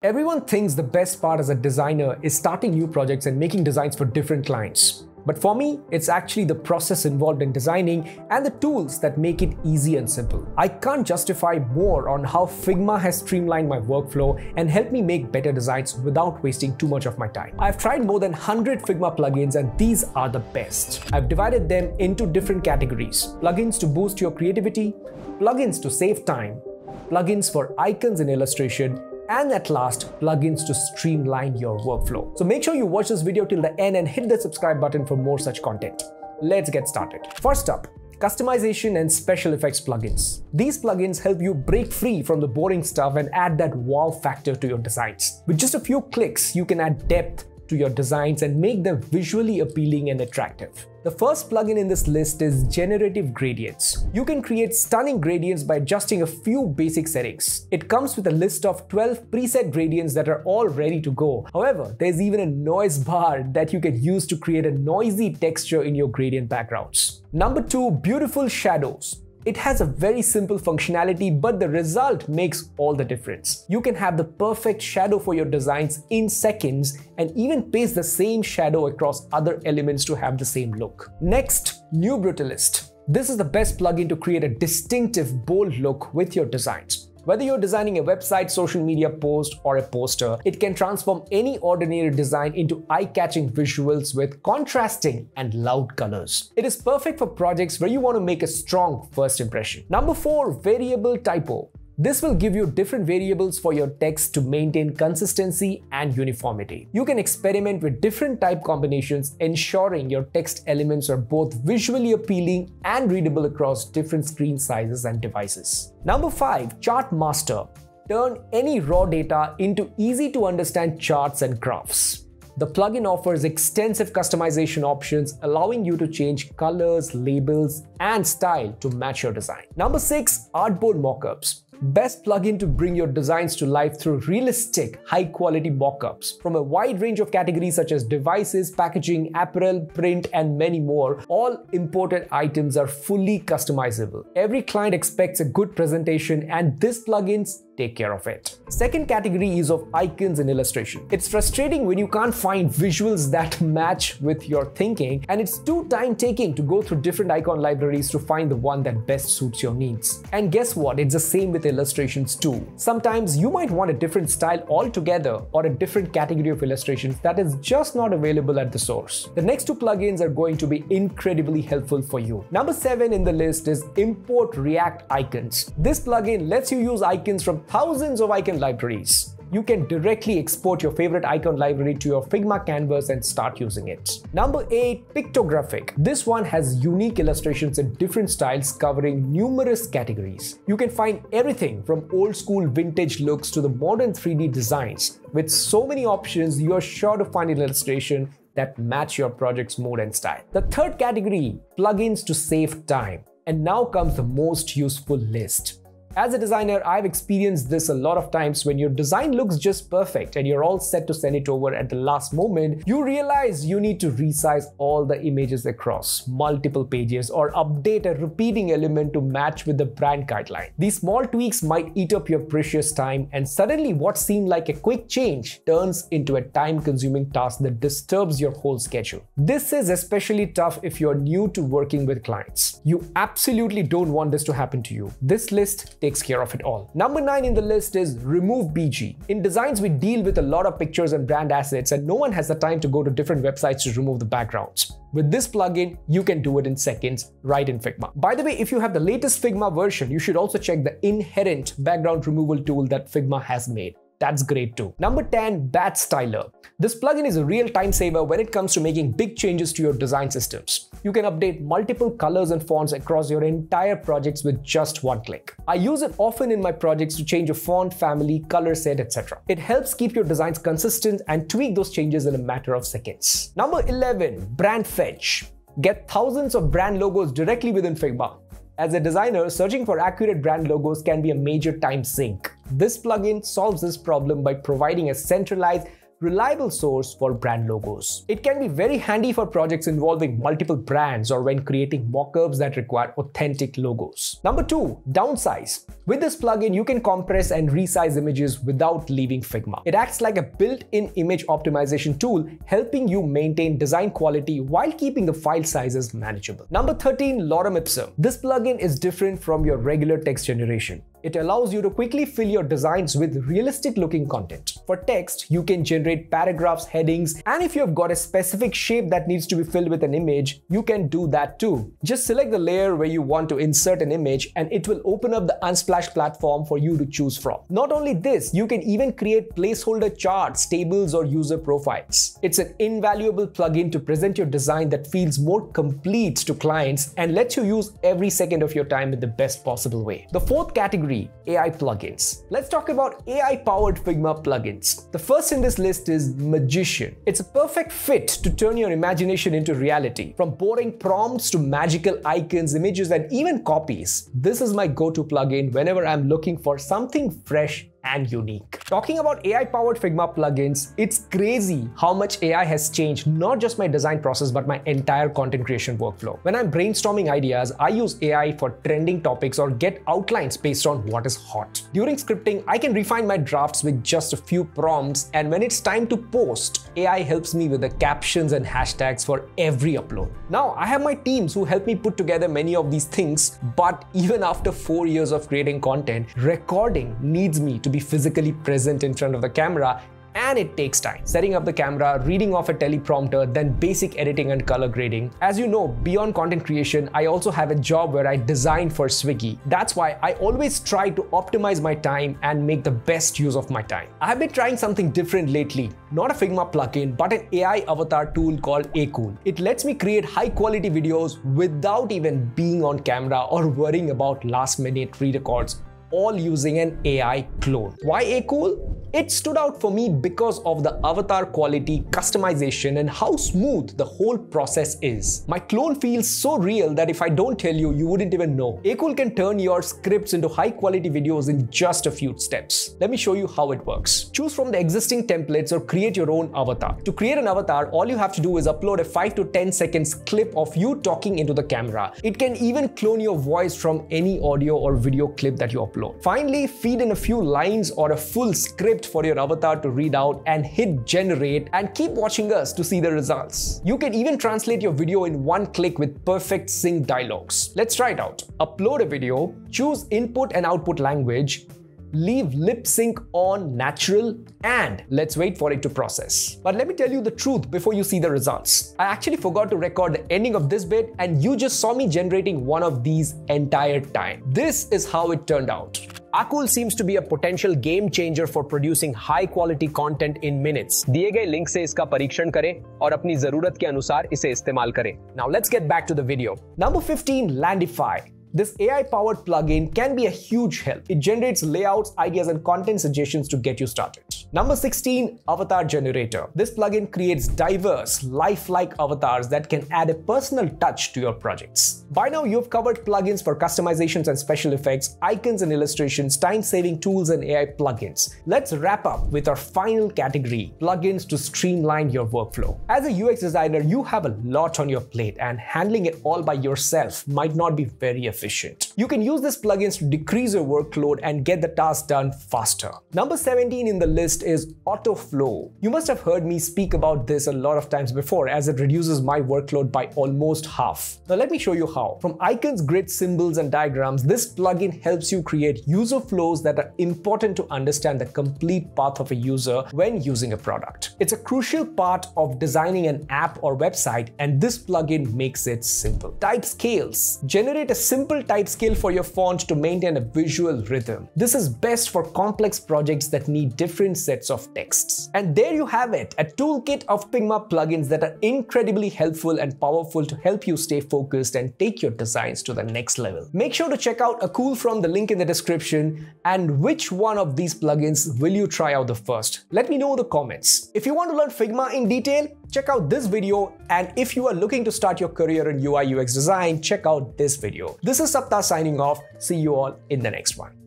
Everyone thinks the best part as a designer is starting new projects and making designs for different clients. But for me, it's actually the process involved in designing and the tools that make it easy and simple. I can't justify more on how Figma has streamlined my workflow and helped me make better designs without wasting too much of my time. I've tried more than 100 Figma plugins and these are the best. I've divided them into different categories: plugins to boost your creativity, plugins to save time, plugins for icons and illustration, and at last, plugins to streamline your workflow. So make sure you watch this video till the end and hit the subscribe button for more such content. Let's get started. First up, customization and special effects plugins. These plugins help you break free from the boring stuff and add that wow factor to your designs. With just a few clicks, you can add depth to your designs and make them visually appealing and attractive. The first plugin in this list is Generative Gradients. You can create stunning gradients by adjusting a few basic settings. It comes with a list of 12 preset gradients that are all ready to go. However, there's even a noise bar that you can use to create a noisy texture in your gradient backgrounds. Number 2, beautiful shadows. It has a very simple functionality, but the result makes all the difference. You can have the perfect shadow for your designs in seconds and even paste the same shadow across other elements to have the same look. Next, New Brutalist. This is the best plugin to create a distinctive, bold look with your designs. Whether you're designing a website, social media post, or a poster, it can transform any ordinary design into eye-catching visuals with contrasting and loud colors. It is perfect for projects where you want to make a strong first impression. Number 4, variable typo. This will give you different variables for your text to maintain consistency and uniformity. You can experiment with different type combinations, ensuring your text elements are both visually appealing and readable across different screen sizes and devices. Number 5, Chart Master. Turn any raw data into easy to understand charts and graphs. The plugin offers extensive customization options, allowing you to change colors, labels, and style to match your design. Number 6, Artboard Mockups. Best plugin to bring your designs to life through realistic, high-quality mockups. From a wide range of categories such as devices, packaging, apparel, print, and many more, all imported items are fully customizable. Every client expects a good presentation, and this plugins take care of it. Second category is of icons and illustration. It's frustrating when you can't find visuals that match with your thinking, and it's too time-taking to go through different icon libraries to find the one that best suits your needs. And guess what? It's the same with illustrations too. Sometimes you might want a different style altogether or a different category of illustrations that is just not available at the source. The next two plugins are going to be incredibly helpful for you. Number 7 in the list is Import React Icons. This plugin lets you use icons from thousands of icon libraries. You can directly export your favorite icon library to your Figma canvas and start using it. Number 8, Pictographic. This one has unique illustrations in different styles covering numerous categories. You can find everything from old school vintage looks to the modern 3D designs. With so many options, you are sure to find an illustration that match your project's mood and style. The third category, plugins to save time. And now comes the most useful list. As a designer, I've experienced this a lot of times. When your design looks just perfect and you're all set to send it over at the last moment, you realize you need to resize all the images across multiple pages or update a repeating element to match with the brand guideline. These small tweaks might eat up your precious time, and suddenly what seemed like a quick change turns into a time-consuming task that disturbs your whole schedule. This is especially tough if you're new to working with clients. You absolutely don't want this to happen to you. This list takes care of it all. Number 9 in the list is Remove BG. In designs, we deal with a lot of pictures and brand assets, and no one has the time to go to different websites to remove the backgrounds. With this plugin, you can do it in seconds right in Figma. By the way, if you have the latest Figma version, you should also check the inherent background removal tool that Figma has made. That's great too. Number 10, Batch Styler. This plugin is a real time saver when it comes to making big changes to your design systems. You can update multiple colors and fonts across your entire projects with just one click. I use it often in my projects to change a font family, color set, etc. It helps keep your designs consistent and tweak those changes in a matter of seconds. Number 11, Brand Fetch. Get thousands of brand logos directly within Figma. As a designer, searching for accurate brand logos can be a major time sink. This plugin solves this problem by providing a centralized, reliable source for brand logos. It can be very handy for projects involving multiple brands or when creating mockups that require authentic logos. Number 2, downsize. With this plugin, you can compress and resize images without leaving Figma. It acts like a built-in image optimization tool, helping you maintain design quality while keeping the file sizes manageable. Number 13, lorem ipsum. This plugin is different from your regular text generation. It allows you to quickly fill your designs with realistic looking content. For text, you can generate paragraphs, headings, and if you have got a specific shape that needs to be filled with an image, you can do that too. Just select the layer where you want to insert an image and it will open up the Unsplash platform for you to choose from. Not only this, you can even create placeholder charts, tables, or user profiles. It's an invaluable plugin to present your design that feels more complete to clients and lets you use every second of your time in the best possible way. The fourth category, AI plugins. Let's talk about AI-powered Figma plugins. The first in this list is Magician. It's a perfect fit to turn your imagination into reality. From boring prompts to magical icons, images, and even copies. This is my go-to plugin whenever I'm looking for something fresh and unique. Talking about AI-powered Figma plugins, it's crazy how much AI has changed not just my design process but my entire content creation workflow. When I'm brainstorming ideas, I use AI for trending topics or get outlines based on what is hot. During scripting, I can refine my drafts with just a few prompts, and when it's time to post, AI helps me with the captions and hashtags for every upload. Now, I have my teams who help me put together many of these things, but even after 4 years of creating content, recording needs me to be physically present in front of the camera, and it takes time. Setting up the camera, reading off a teleprompter, then basic editing and color grading. As you know, beyond content creation, I also have a job where I design for Swiggy. That's why I always try to optimize my time and make the best use of my time. I've been trying something different lately. Not a Figma plugin, but an AI avatar tool called Akool. It lets me create high quality videos without even being on camera or worrying about last minute re-records, all using an AI clone. Why Akool? It stood out for me because of the avatar quality, customization, and how smooth the whole process is. My clone feels so real that if I don't tell you, you wouldn't even know. Akool can turn your scripts into high quality videos in just a few steps. Let me show you how it works. Choose from the existing templates or create your own avatar. To create an avatar, all you have to do is upload a 5 to 10 seconds clip of you talking into the camera. It can even clone your voice from any audio or video clip that you upload. Finally, feed in a few lines or a full script for your avatar to read out and hit generate, and keep watching us to see the results. You can even translate your video in one click with perfect sync dialogues. Let's try it out. Upload a video, choose input and output language, leave lip sync on natural, and let's wait for it to process. But let me tell you the truth before you see the results. I actually forgot to record the ending of this bit, and you just saw me generating one of these entire time. This is how it turned out. Akool seems to be a potential game changer for producing high quality content in minutes. दिए गए link से इसका परीक्षण करें और अपनी जरूरत के अनुसार इसे इस्तेमाल करें. Now let's get back to the video. Number 15, Landify. This AI-powered plugin can be a huge help. It generates layouts, ideas, and content suggestions to get you started. Number 16, Avatar Generator. This plugin creates diverse, lifelike avatars that can add a personal touch to your projects. By now, you've covered plugins for customizations and special effects, icons and illustrations, time-saving tools, and AI plugins. Let's wrap up with our final category, plugins to streamline your workflow. As a UX designer, you have a lot on your plate, and handling it all by yourself might not be very efficient. You can use these plugins to decrease your workload and get the task done faster. Number 17 in the list is Autoflow. You must have heard me speak about this a lot of times before, as it reduces my workload by almost half. Now let me show you how. From icons, grids, symbols, and diagrams, this plugin helps you create user flows that are important to understand the complete path of a user when using a product. It's a crucial part of designing an app or website, and this plugin makes it simple. Type scales. Generate a simple type scale for your font to maintain a visual rhythm. This is best for complex projects that need different sets of texts. And there you have it, a toolkit of Figma plugins that are incredibly helpful and powerful to help you stay focused and take your designs to the next level. Make sure to check out Akool from the link in the description. And which one of these plugins will you try out the first? Let me know in the comments. If you want to learn Figma in detail, check out this video, and if you are looking to start your career in UI UX design, check out this video. This is Saptarshi signing off. See you all in the next one.